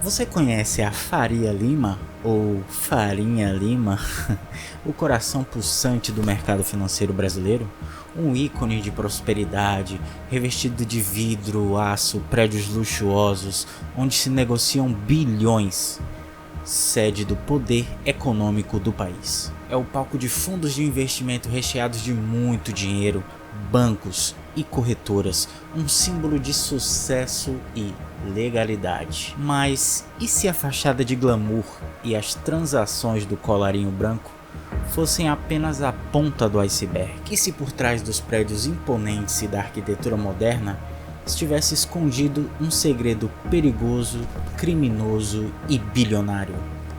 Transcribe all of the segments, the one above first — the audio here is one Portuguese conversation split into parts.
Você conhece a Faria Lima ou Farinha Lima? O coração pulsante do mercado financeiro brasileiro? Um ícone de prosperidade, revestido de vidro, aço, prédios luxuosos, onde se negociam bilhões. Sede do poder econômico do país. É o palco de fundos de investimento recheados de muito dinheiro, bancos e corretoras, um símbolo de sucesso e legalidade. Mas e se a fachada de glamour e as transações do colarinho branco fossem apenas a ponta do iceberg? E se por trás dos prédios imponentes e da arquitetura moderna estivesse escondido um segredo perigoso, criminoso e bilionário?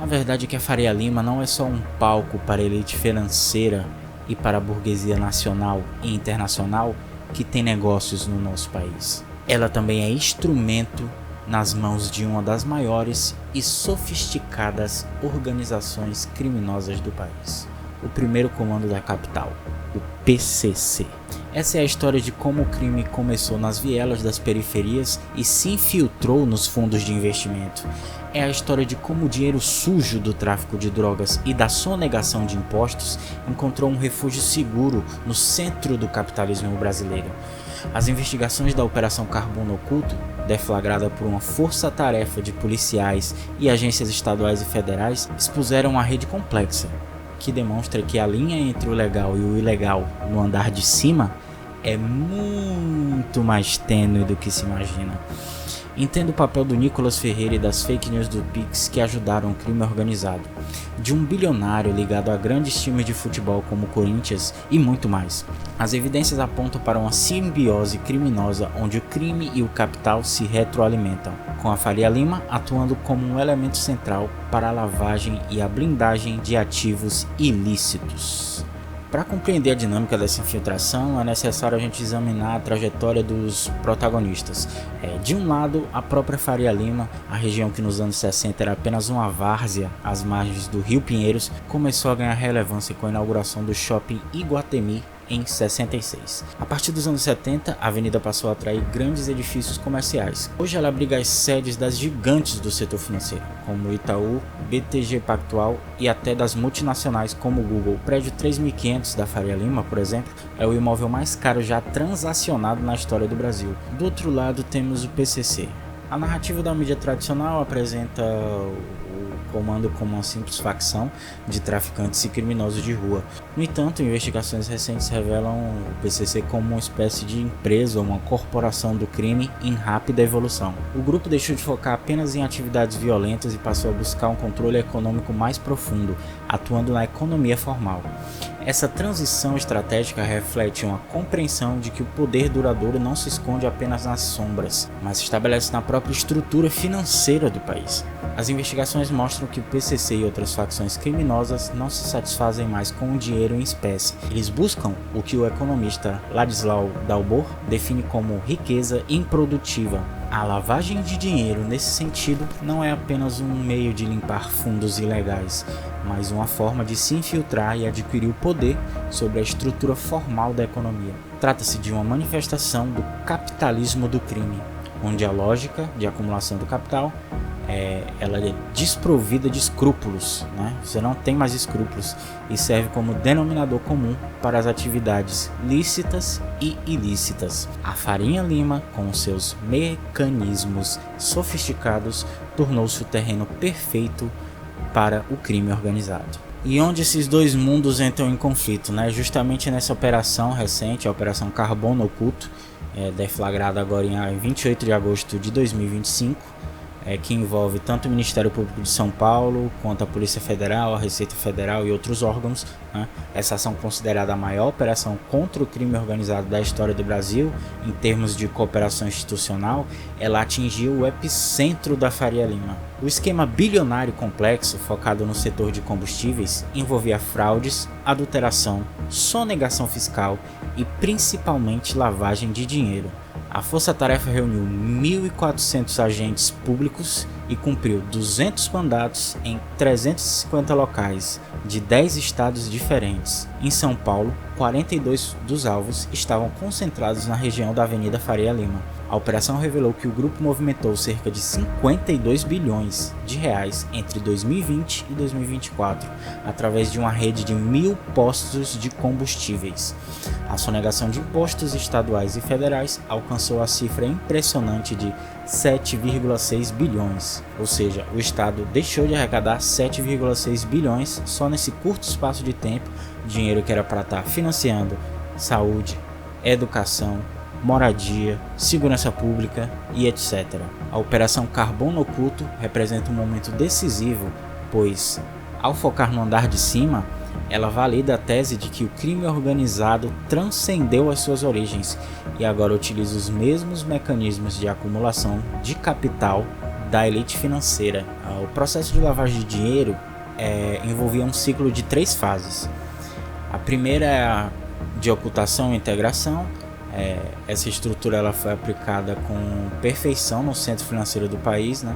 A verdade é que a Faria Lima não é só um palco para a elite financeira e para a burguesia nacional e internacional que tem negócios no nosso país. Ela também é instrumento nas mãos de uma das maiores e sofisticadas organizações criminosas do país, o primeiro comando da capital, o PCC. Essa é a história de como o crime começou nas vielas das periferias e se infiltrou nos fundos de investimento. É a história de como o dinheiro sujo do tráfico de drogas e da sonegação de impostos encontrou um refúgio seguro no centro do capitalismo brasileiro. As investigações da Operação Carbono Oculto, deflagrada por uma força-tarefa de policiais e agências estaduais e federais, expuseram uma rede complexa, que demonstra que a linha entre o legal e o ilegal no andar de cima é muito mais tênue do que se imagina. Entendo o papel do Nicolas Ferreira e das fake news do Pix que ajudaram o crime organizado, de um bilionário ligado a grandes times de futebol como o Corinthians e muito mais. As evidências apontam para uma simbiose criminosa onde o crime e o capital se retroalimentam, com a Faria Lima atuando como um elemento central para a lavagem e a blindagem de ativos ilícitos. Para compreender a dinâmica dessa infiltração, é necessário a gente examinar a trajetória dos protagonistas. De um lado, a própria Faria Lima, a região que nos anos 60 era apenas uma várzea às margens do Rio Pinheiros, começou a ganhar relevância com a inauguração do Shopping Iguatemi em 66. A partir dos anos 70, a avenida passou a atrair grandes edifícios comerciais. Hoje ela abriga as sedes das gigantes do setor financeiro, como Itaú, BTG Pactual e até das multinacionais como o Google. O prédio 3500 da Faria Lima, por exemplo, é o imóvel mais caro já transacionado na história do Brasil. Do outro lado temos o PCC. A narrativa da mídia tradicional apresenta o comando como uma simples facção de traficantes e criminosos de rua. No entanto, investigações recentes revelam o PCC como uma espécie de empresa ou uma corporação do crime em rápida evolução. O grupo deixou de focar apenas em atividades violentas e passou a buscar um controle econômico mais profundo, atuando na economia formal. Essa transição estratégica reflete uma compreensão de que o poder duradouro não se esconde apenas nas sombras, mas se estabelece na própria estrutura financeira do país. As investigações mostram que o PCC e outras facções criminosas não se satisfazem mais com o dinheiro em espécie. Eles buscam o que o economista Ladislau Dalbor define como riqueza improdutiva. A lavagem de dinheiro, nesse sentido, não é apenas um meio de limpar fundos ilegais, mas uma forma de se infiltrar e adquirir o poder sobre a estrutura formal da economia. Trata-se de uma manifestação do capitalismo do crime, onde a lógica de acumulação do capital ela é desprovida de escrúpulos, né? Você não tem mais escrúpulos e serve como denominador comum para as atividades lícitas e ilícitas. A Faria Lima, com seus mecanismos sofisticados, tornou-se o terreno perfeito para o crime organizado. E onde esses dois mundos entram em conflito, né? Justamente nessa operação recente, a Operação Carbono Oculto, deflagrada agora em 28 de agosto de 2025, que envolve tanto o Ministério Público de São Paulo, quanto a Polícia Federal, a Receita Federal e outros órgãos, né? Essa ação considerada a maior operação contra o crime organizado da história do Brasil, em termos de cooperação institucional, ela atingiu o epicentro da Faria Lima. O esquema bilionário complexo, focado no setor de combustíveis, envolvia fraudes, adulteração, sonegação fiscal e principalmente lavagem de dinheiro. A força-tarefa reuniu 1.400 agentes públicos e cumpriu 200 mandatos em 350 locais de 10 estados diferentes. Em São Paulo, 42 dos alvos estavam concentrados na região da Avenida Faria Lima. A operação revelou que o grupo movimentou cerca de 52 bilhões de reais entre 2020 e 2024, através de uma rede de 1.000 postos de combustíveis. A sonegação de impostos estaduais e federais alcançou a cifra impressionante de 7,6 bilhões, ou seja, o Estado deixou de arrecadar 7,6 bilhões só nesse curto espaço de tempo, dinheiro que era para estar financiando saúde, educação, moradia, segurança pública e etc. A Operação Carbono Oculto representa um momento decisivo, pois, ao focar no andar de cima, ela valida a tese de que o crime organizado transcendeu as suas origens e agora utiliza os mesmos mecanismos de acumulação de capital da elite financeira. O processo de lavagem de dinheiro envolvia um ciclo de 3 fases. A primeira é a de ocultação e integração. Essa estrutura ela foi aplicada com perfeição no centro financeiro do país, né?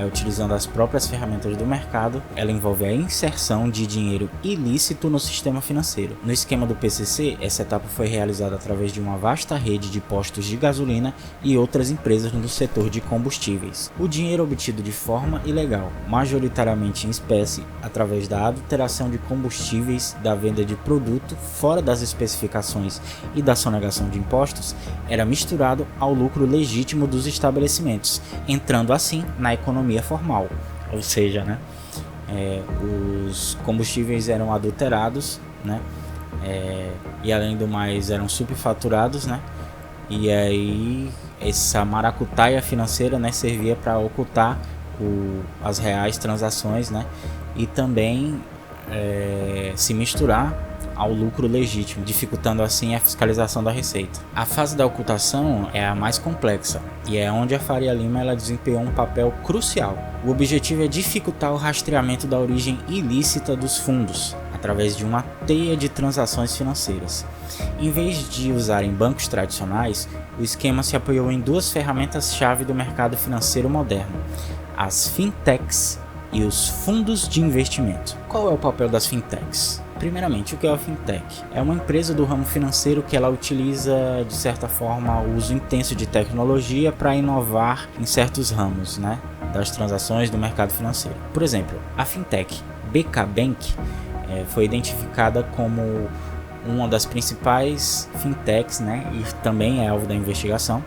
Utilizando as próprias ferramentas do mercado. Ela envolve a inserção de dinheiro ilícito no sistema financeiro. No esquema do PCC, essa etapa foi realizada através de uma vasta rede de postos de gasolina e outras empresas no setor de combustíveis. O dinheiro obtido de forma ilegal, majoritariamente em espécie, através da adulteração de combustíveis, da venda de produto fora das especificações e da sonegação de impostos, era misturado ao lucro legítimo dos estabelecimentos, entrando assim na economia formal, ou seja, né, os combustíveis eram adulterados, né, e além do mais eram subfaturados, né, e aí essa maracutaia financeira, né, servia para ocultar as reais transações, né, e também se misturar ao lucro legítimo, dificultando assim a fiscalização da receita. A fase da ocultação é a mais complexa e é onde a Faria Lima ela desempenhou um papel crucial. O objetivo é dificultar o rastreamento da origem ilícita dos fundos através de uma teia de transações financeiras. Em vez de usarem bancos tradicionais, o esquema se apoiou em 2 ferramentas-chave do mercado financeiro moderno: as fintechs e os fundos de investimento. Qual é o papel das fintechs? Primeiramente, o que é a fintech? É uma empresa do ramo financeiro que ela utiliza, de certa forma, o uso intenso de tecnologia para inovar em certos ramos, né, das transações do mercado financeiro. Por exemplo, a fintech BK Bank foi identificada como uma das principais fintechs, né, e também é alvo da investigação.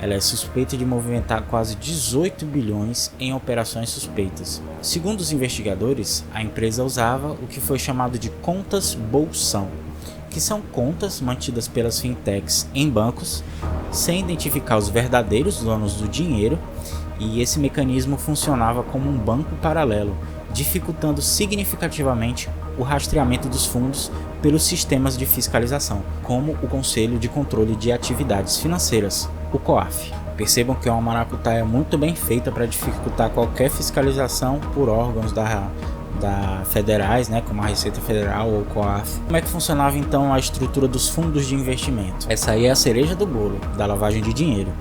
Ela é suspeita de movimentar quase 18 bilhões em operações suspeitas. Segundo os investigadores, a empresa usava o que foi chamado de contas bolsão, que são contas mantidas pelas fintechs em bancos, sem identificar os verdadeiros donos do dinheiro, e esse mecanismo funcionava como um banco paralelo, dificultando significativamente o rastreamento dos fundos pelos sistemas de fiscalização, como o Conselho de Controle de Atividades Financeiras, o COAF. Percebam que é uma maracutaia muito bem feita para dificultar qualquer fiscalização por órgãos federais, né, como a Receita Federal ou o COAF. Como é que funcionava então a estrutura dos fundos de investimento? Essa aí é a cereja do bolo da lavagem de dinheiro.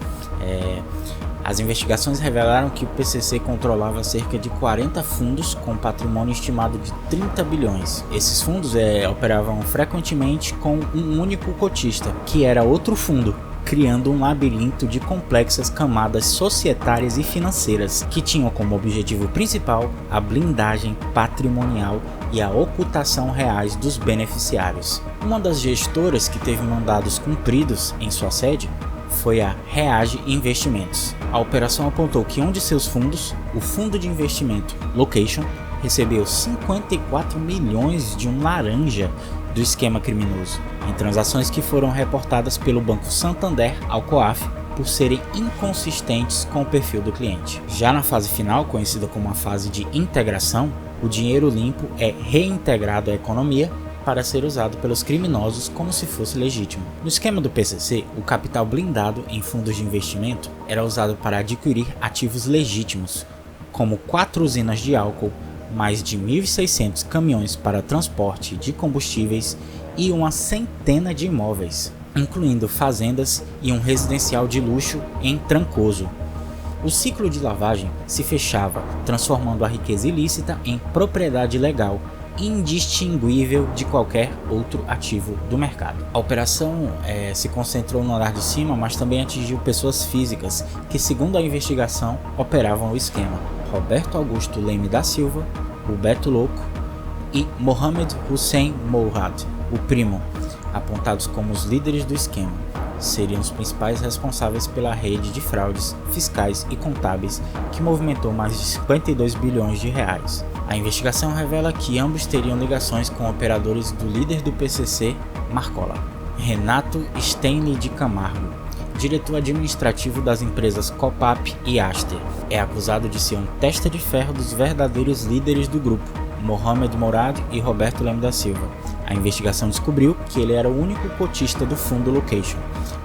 As investigações revelaram que o PCC controlava cerca de 40 fundos com patrimônio estimado de 30 bilhões. Esses fundos operavam frequentemente com um único cotista, que era outro fundo, criando um labirinto de complexas camadas societárias e financeiras, que tinham como objetivo principal a blindagem patrimonial e a ocultação reais dos beneficiários. Uma das gestoras que teve mandados cumpridos em sua sede foi a Reage Investimentos. A operação apontou que um de seus fundos, o fundo de investimento Location, recebeu 54 milhões de um laranja do esquema criminoso, em transações que foram reportadas pelo Banco Santander ao COAF por serem inconsistentes com o perfil do cliente. Já na fase final, conhecida como a fase de integração, o dinheiro limpo é reintegrado à economia para ser usado pelos criminosos como se fosse legítimo. No esquema do PCC, o capital blindado em fundos de investimento era usado para adquirir ativos legítimos, como 4 usinas de álcool, mais de 1.600 caminhões para transporte de combustíveis e uma centena de imóveis, incluindo fazendas e um residencial de luxo em Trancoso. O ciclo de lavagem se fechava, transformando a riqueza ilícita em propriedade legal indistinguível de qualquer outro ativo do mercado. A operação se concentrou no andar de cima, mas também atingiu pessoas físicas que, segundo a investigação, operavam o esquema. Roberto Augusto Leme da Silva, o Beto Louco, e Mohamed Hussein Mourad, o primo, apontados como os líderes do esquema, seriam os principais responsáveis pela rede de fraudes fiscais e contábeis que movimentou mais de 52 bilhões de reais. A investigação revela que ambos teriam ligações com operadores do líder do PCC, Marcola, Renato Stenley de Camargo, diretor administrativo das empresas Copap e Aster. É acusado de ser um testa de ferro dos verdadeiros líderes do grupo, Mohamed Mourad e Roberto Leme da Silva. A investigação descobriu que ele era o único cotista do fundo Location,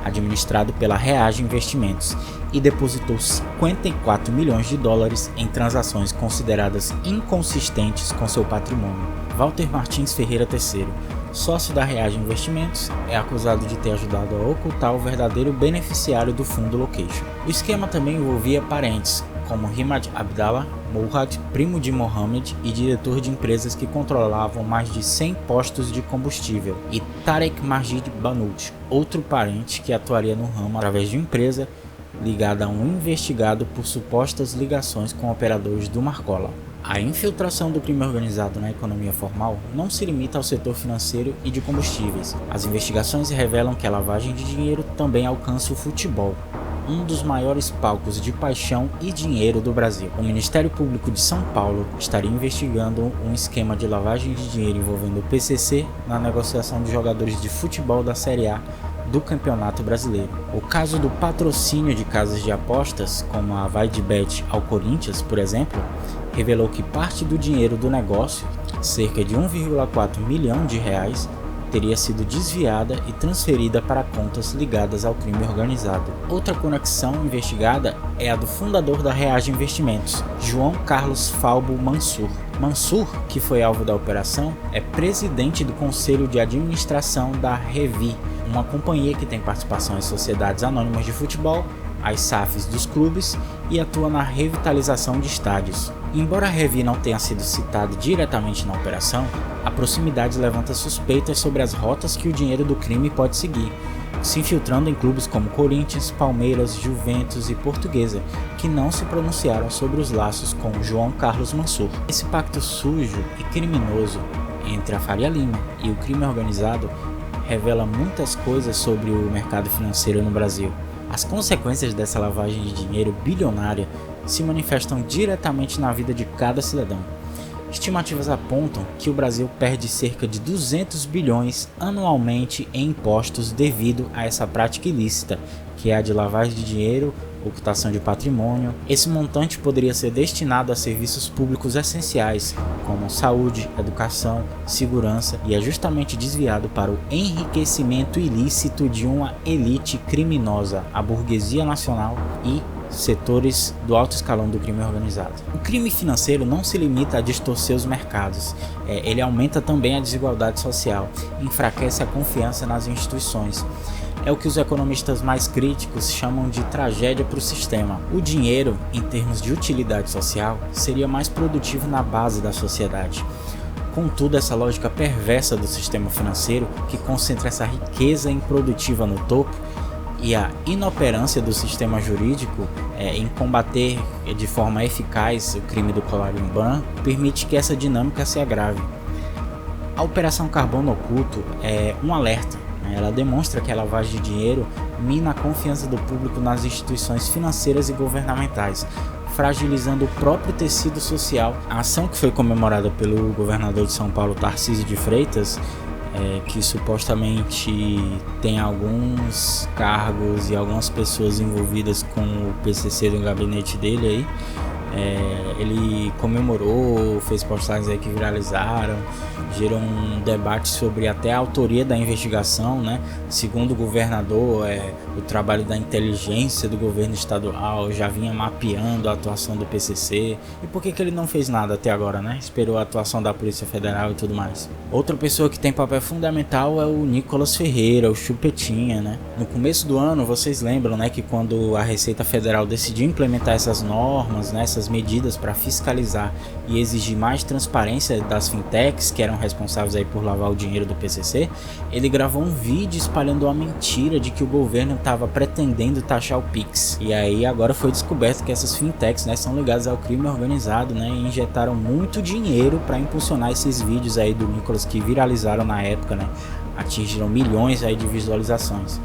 administrado pela Reage Investimentos, e depositou 54 milhões de dólares em transações consideradas inconsistentes com seu patrimônio. Walter Martins Ferreira III, sócio da Reage Investimentos, é acusado de ter ajudado a ocultar o verdadeiro beneficiário do fundo Location. O esquema também envolvia parentes, como Himad Abdallah Mourad, primo de Mohamed e diretor de empresas que controlavam mais de 100 postos de combustível, e Tarek Majid Banout, outro parente que atuaria no ramo através de uma empresa ligada a um investigado por supostas ligações com operadores do Marcola. A infiltração do crime organizado na economia formal não se limita ao setor financeiro e de combustíveis. As investigações revelam que a lavagem de dinheiro também alcança o futebol, um dos maiores palcos de paixão e dinheiro do Brasil. O Ministério Público de São Paulo estaria investigando um esquema de lavagem de dinheiro envolvendo o PCC na negociação de jogadores de futebol da Série A do Campeonato Brasileiro. O caso do patrocínio de casas de apostas, como a VaideBet ao Corinthians, por exemplo, revelou que parte do dinheiro do negócio, cerca de 1,4 milhão de reais, teria sido desviada e transferida para contas ligadas ao crime organizado. Outra conexão investigada é a do fundador da Reage Investimentos, João Carlos Falbo Mansur. Mansur, que foi alvo da operação, é presidente do Conselho de Administração da Revi, uma companhia que tem participação em sociedades anônimas de futebol, as SAFs dos clubes, e atua na revitalização de estádios. Embora a Revi não tenha sido citada diretamente na operação, a proximidade levanta suspeitas sobre as rotas que o dinheiro do crime pode seguir, se infiltrando em clubes como Corinthians, Palmeiras, Juventus e Portuguesa, que não se pronunciaram sobre os laços com João Carlos Mansur. Esse pacto sujo e criminoso entre a Faria Lima e o crime organizado revela muitas coisas sobre o mercado financeiro no Brasil. As consequências dessa lavagem de dinheiro bilionária se manifestam diretamente na vida de cada cidadão. Estimativas apontam que o Brasil perde cerca de 200 bilhões anualmente em impostos devido a essa prática ilícita, que é a de lavagem de dinheiro, ocultação de patrimônio. Esse montante poderia ser destinado a serviços públicos essenciais, como saúde, educação, segurança, e é justamente desviado para o enriquecimento ilícito de uma elite criminosa, a burguesia nacional e setores do alto escalão do crime organizado. O crime financeiro não se limita a distorcer os mercados, ele aumenta também a desigualdade social, enfraquece a confiança nas instituições. É o que os economistas mais críticos chamam de tragédia para o sistema. O dinheiro, em termos de utilidade social, seria mais produtivo na base da sociedade. Contudo, essa lógica perversa do sistema financeiro, que concentra essa riqueza improdutiva no topo, e a inoperância do sistema jurídico em combater de forma eficaz o crime do colarinho branco, permite que essa dinâmica se agrave. A Operação Carbono Oculto é um alerta. Ela demonstra que a lavagem de dinheiro mina a confiança do público nas instituições financeiras e governamentais, fragilizando o próprio tecido social. A ação, que foi comemorada pelo governador de São Paulo, Tarcísio de Freitas, que supostamente tem alguns cargos e algumas pessoas envolvidas com o PCC do gabinete dele aí, ele comemorou, fez postagens aí que viralizaram, gerou um debate sobre até a autoria da investigação, né? Segundo o governador, o trabalho da inteligência do governo estadual já vinha mapeando a atuação do PCC. E por que ele não fez nada até agora, né? Esperou a atuação da Polícia Federal e tudo mais. Outra pessoa que tem papel fundamental é o Nicolas Ferreira, o Chupetinha, né? No começo do ano, vocês lembram, né, que quando a Receita Federal decidiu implementar essas normas, né, essas essas medidas para fiscalizar e exigir mais transparência das fintechs que eram responsáveis aí por lavar o dinheiro do PCC, ele gravou um vídeo espalhando uma mentira de que o governo estava pretendendo taxar o Pix. E aí agora foi descoberto que essas fintechs, né, são ligadas ao crime organizado, né, e injetaram muito dinheiro para impulsionar esses vídeos aí do Nicolas que viralizaram na época, né, atingiram milhões aí de visualizações.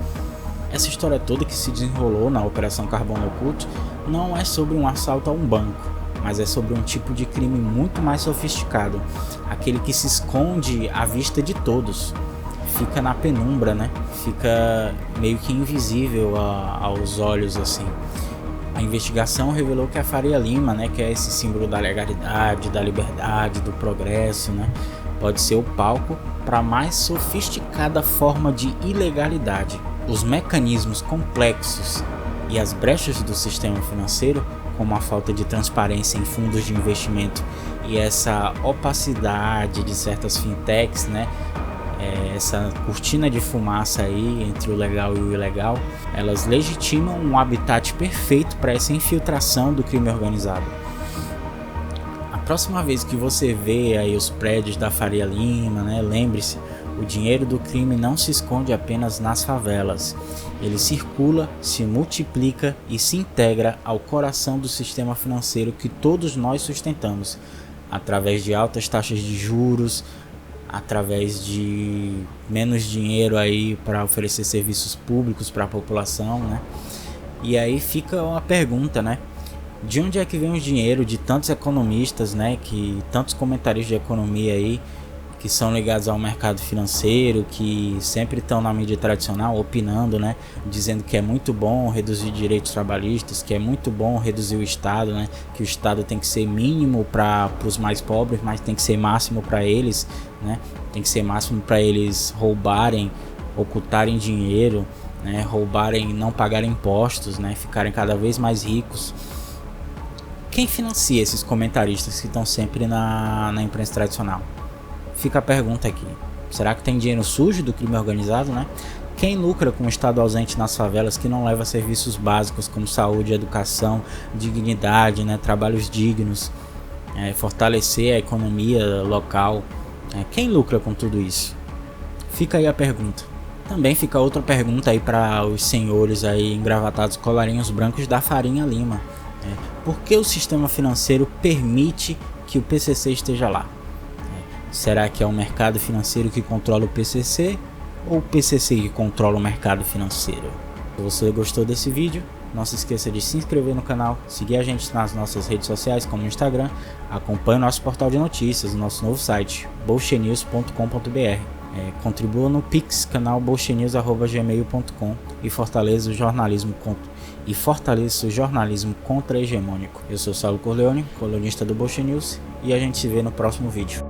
Essa história toda que se desenrolou na Operação Carbono Oculto não é sobre um assalto a um banco, mas é sobre um tipo de crime muito mais sofisticado, aquele que se esconde à vista de todos, fica na penumbra, né? Fica meio que invisível aos olhos assim. A investigação revelou que a Faria Lima, né, que é esse símbolo da legalidade, da liberdade, do progresso, né, pode ser o palco para a mais sofisticada forma de ilegalidade. Os mecanismos complexos e as brechas do sistema financeiro, como a falta de transparência em fundos de investimento e essa opacidade de certas fintechs, né, essa cortina de fumaça aí entre o legal e o ilegal, elas legitimam um habitat perfeito para essa infiltração do crime organizado. A próxima vez que você vê aí os prédios da Faria Lima, né, lembre-se, o dinheiro do crime não se esconde apenas nas favelas. Ele circula, se multiplica e se integra ao coração do sistema financeiro que todos nós sustentamos, através de altas taxas de juros, através de menos dinheiro aí para oferecer serviços públicos para a população, né? E aí fica uma pergunta, né? De onde é que vem o dinheiro de tantos economistas, né? Que tantos comentaristas de economia aí que são ligados ao mercado financeiro, que sempre estão na mídia tradicional opinando, né, dizendo que é muito bom reduzir direitos trabalhistas, que é muito bom reduzir o Estado, né, que o Estado tem que ser mínimo para os mais pobres, mas tem que ser máximo para eles, né, tem que ser máximo para eles roubarem, ocultarem dinheiro, né, roubarem, não pagarem impostos, né, ficarem cada vez mais ricos. Quem financia esses comentaristas que estão sempre na imprensa tradicional? Fica a pergunta aqui, será que tem dinheiro sujo do crime organizado, né? Quem lucra com o Estado ausente nas favelas que não leva serviços básicos como saúde, educação, dignidade, né? Trabalhos dignos, fortalecer a economia local, quem lucra com tudo isso? Fica aí a pergunta. Também fica outra pergunta aí para os senhores aí engravatados colarinhos brancos da Faria Lima. Por que o sistema financeiro permite que o PCC esteja lá? Será que é o mercado financeiro que controla o PCC ou o PCC que controla o mercado financeiro? Se você gostou desse vídeo, não se esqueça de se inscrever no canal, seguir a gente nas nossas redes sociais como o Instagram, acompanhe o nosso portal de notícias, o nosso novo site, bolchenews.com.br. Contribua no Pix, canal bolchenews@gmail.com e fortaleça o jornalismo contra-hegemônico. Eu sou Saulo Corleone, colunista do Bolchenews, e a gente se vê no próximo vídeo.